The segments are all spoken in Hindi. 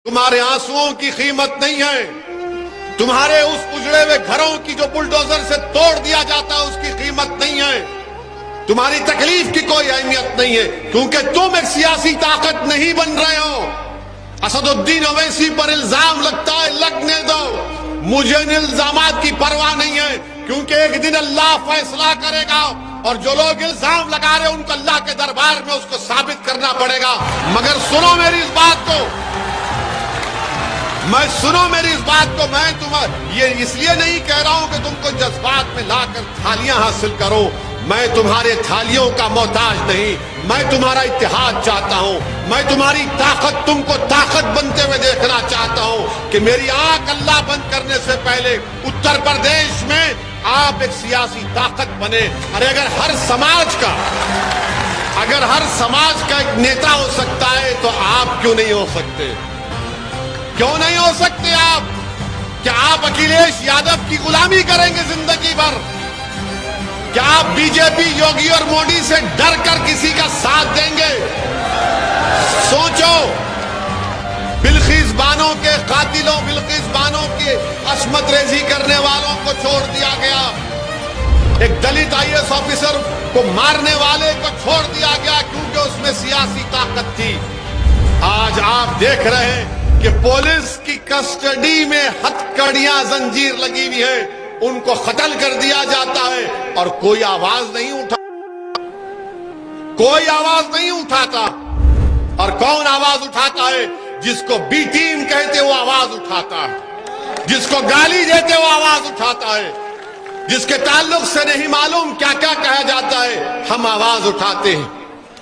तुम्हारे आंसुओं की कीमत नहीं है, तुम्हारे उस उजड़े हुए घरों की जो बुलडोजर से तोड़ दिया जाता है उसकी कीमत नहीं है, तुम्हारी तकलीफ की कोई अहमियत नहीं है, क्योंकि तुम एक सियासी ताकत नहीं बन रहे हो। असदुद्दीन ओवैसी पर इल्जाम लगता है, लगने दो, मुझे इन इल्जामात की परवाह नहीं है, क्योंकि एक दिन अल्लाह फैसला करेगा और जो लोग इल्जाम लगा रहे हैं उनको अल्लाह के दरबार में उसको साबित करना पड़ेगा। मगर सुनो मेरी इस बात को, मैं तुम्हें ये इसलिए नहीं कह रहा हूं कि तुमको जज्बात में लाकर थालियां हासिल करो। मैं तुम्हारे थालियों का मोहताज नहीं, मैं तुम्हारा इत्तेहाद चाहता हूं, मैं तुम्हारी ताकत, तुमको ताकत बनते हुए देखना चाहता हूं कि मेरी आंख अल्लाह बंद करने से पहले उत्तर प्रदेश में आप एक सियासी ताकत बने। अरे अगर हर समाज का एक नेता हो सकता है तो आप क्यों नहीं हो सकते? क्यों नहीं हो सकते आप? क्या आप अखिलेश यादव की गुलामी करेंगे जिंदगी भर? क्या आप बीजेपी, योगी और मोदी से डर कर किसी का साथ देंगे? सोचो, बिल्किस बानो के कातिलों, बिल्किस बानो के अस्मत रेजी करने वालों को छोड़ दिया गया, एक दलित आईएएस ऑफिसर को मारने वाले को छोड़ दिया गया क्योंकि उसमें सियासी ताकत थी। आज आप देख रहे हैं कि पुलिस की कस्टडी में हथकड़ियां, जंजीर लगी हुई है, उनको कत्ल कर दिया जाता है और कोई आवाज नहीं उठाता। और कौन आवाज उठाता है? जिसको बी टीम कहते वो आवाज उठाता है, जिसको गाली देते वो आवाज उठाता है, जिसके ताल्लुक से नहीं मालूम क्या क्या कहा जाता है, हम आवाज उठाते हैं।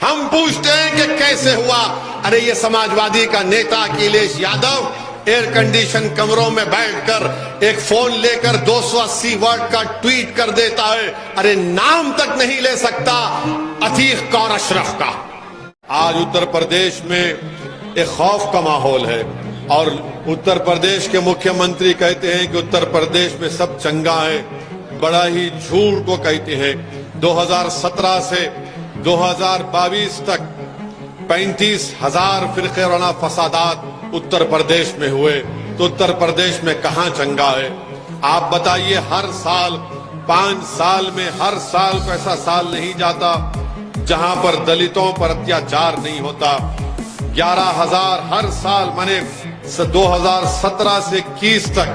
हम पूछते हैं कि कैसे हुआ? अरे ये समाजवादी का नेता अखिलेश यादव एयर कंडीशन कमरों में बैठकर एक फोन लेकर 280 वर्ड का ट्वीट कर देता है। अरे नाम तक नहीं ले सकता अतीक कौर अशरफ का। आज उत्तर प्रदेश में एक खौफ का माहौल है और उत्तर प्रदेश के मुख्यमंत्री कहते हैं कि उत्तर प्रदेश में सब चंगा है। बड़ा ही झूठ को कहते हैं। 2017 से 2022 तक 35,000 फिरक़े फसादात उत्तर प्रदेश में हुए, तो उत्तर प्रदेश में कहां चंगा है? आप बताइए, हर साल 5 साल में हर साल को ऐसा साल नहीं जाता जहां पर दलितों पर अत्याचार नहीं होता। 11,000 हर साल, माने 2017 से 21 तक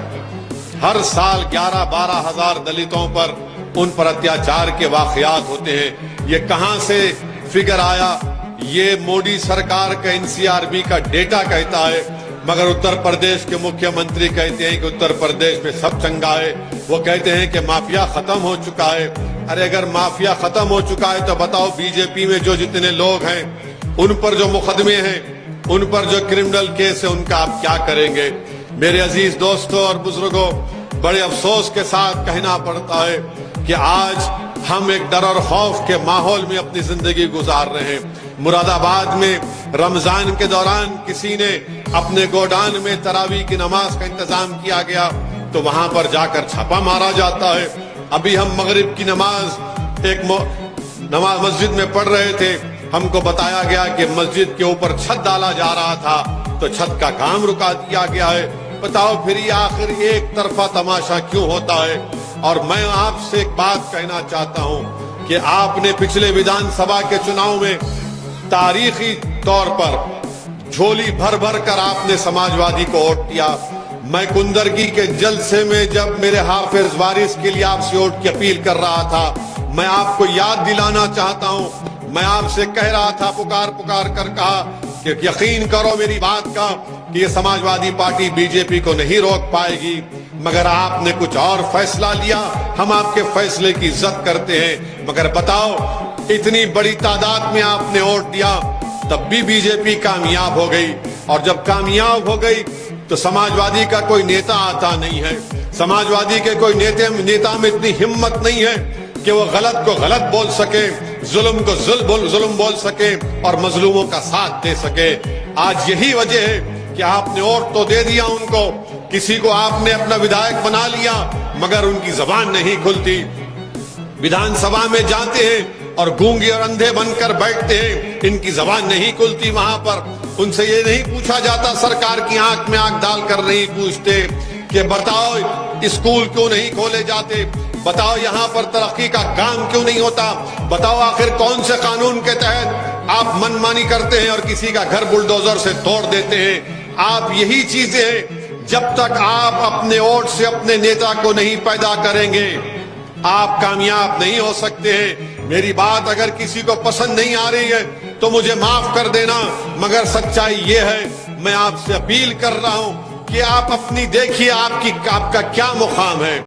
हर साल 11-12 हजार दलितों पर, उन पर अत्याचार के वाकयात होते हैं। ये कहां से फिगर आया? ये मोदी सरकार का एनसीआरबी का डेटा कहता है, मगर उत्तर प्रदेश के मुख्यमंत्री कहते हैं कि उत्तर प्रदेश में सब चंगा है। वो कहते हैं कि माफिया खत्म हो चुका है। अरे अगर माफिया खत्म हो चुका है तो बताओ, बीजेपी में जो जितने लोग हैं उन पर जो मुकदमे हैं, उन पर जो क्रिमिनल केस है, उनका आप क्या करेंगे? मेरे अजीज दोस्तों और बुजुर्गों, बड़े अफसोस के साथ कहना पड़ता है कि आज हम एक डर और खौफ के माहौल में अपनी जिंदगी गुजार रहे हैं। मुरादाबाद में रमजान के दौरान किसी ने अपने गोडान में तरावी की नमाज का इंतजाम किया गया तो वहां पर जाकर छापा मारा जाता है। अभी हम मगरिब की नमाज एक नमाज मस्जिद में पढ़ रहे थे, हमको बताया गया कि मस्जिद के ऊपर छत डाला जा रहा था तो छत का काम रुका दिया गया है। बताओ फिर ये आखिर एक तरफा तमाशा क्यों होता है? और मैं आपसे एक बात कहना चाहता हूं कि आपने पिछले विधानसभा के चुनाव में तारीखी तौर पर झोली भर भर कर आपने समाजवादी को वोट दिया। मैं कुंदरगी के जलसे में जब मेरे हाफिज वारिस के लिए आपसे वोट की अपील कर रहा था, मैं आपको याद दिलाना चाहता हूं, मैं आपसे कह रहा था, पुकार पुकार कर कहा कि यकीन करो मेरी बात का कि ये समाजवादी पार्टी बीजेपी को नहीं रोक पाएगी। मगर आपने कुछ और फैसला लिया। हम आपके फैसले की इज्जत करते हैं, मगर बताओ, इतनी बड़ी तादाद में आपने वोट दिया तब भी बीजेपी कामयाब हो गई। और जब कामयाब हो गई तो समाजवादी का कोई नेता आता नहीं है। समाजवादी के कोई नेता में इतनी हिम्मत नहीं है कि वो गलत को गलत बोल सके, जुल्म को जुल्म बोल सके और मजलूमों का साथ दे सके। आज यही वजह है कि आपने वोट तो दे दिया उनको, किसी को आपने अपना विधायक बना लिया, मगर उनकी जबान नहीं खुलती। विधानसभा में जाते हैं और गूंगे और अंधे बनकर बैठते हैं, इनकी जबान नहीं खुलती वहां पर। उनसे ये नहीं पूछा जाता, सरकार की आंख में आंख डालकर नहीं पूछते कि बताओ स्कूल क्यों नहीं खोले जाते, बताओ यहाँ पर तरक्की का काम क्यों नहीं होता, बताओ आखिर कौन से कानून के तहत आप मनमानी करते हैं और किसी का घर बुलडोजर से तोड़ देते हैं। आप यही चीजें हैं, जब तक आप अपने वोट से अपने नेता को नहीं पैदा करेंगे आप कामयाब नहीं हो सकते हैं। मेरी बात अगर किसी को पसंद नहीं आ रही है तो मुझे माफ कर देना, मगर सच्चाई ये है, मैं आपसे अपील कर रहा हूं कि आप अपनी देखिए आपका क्या मुकाम है।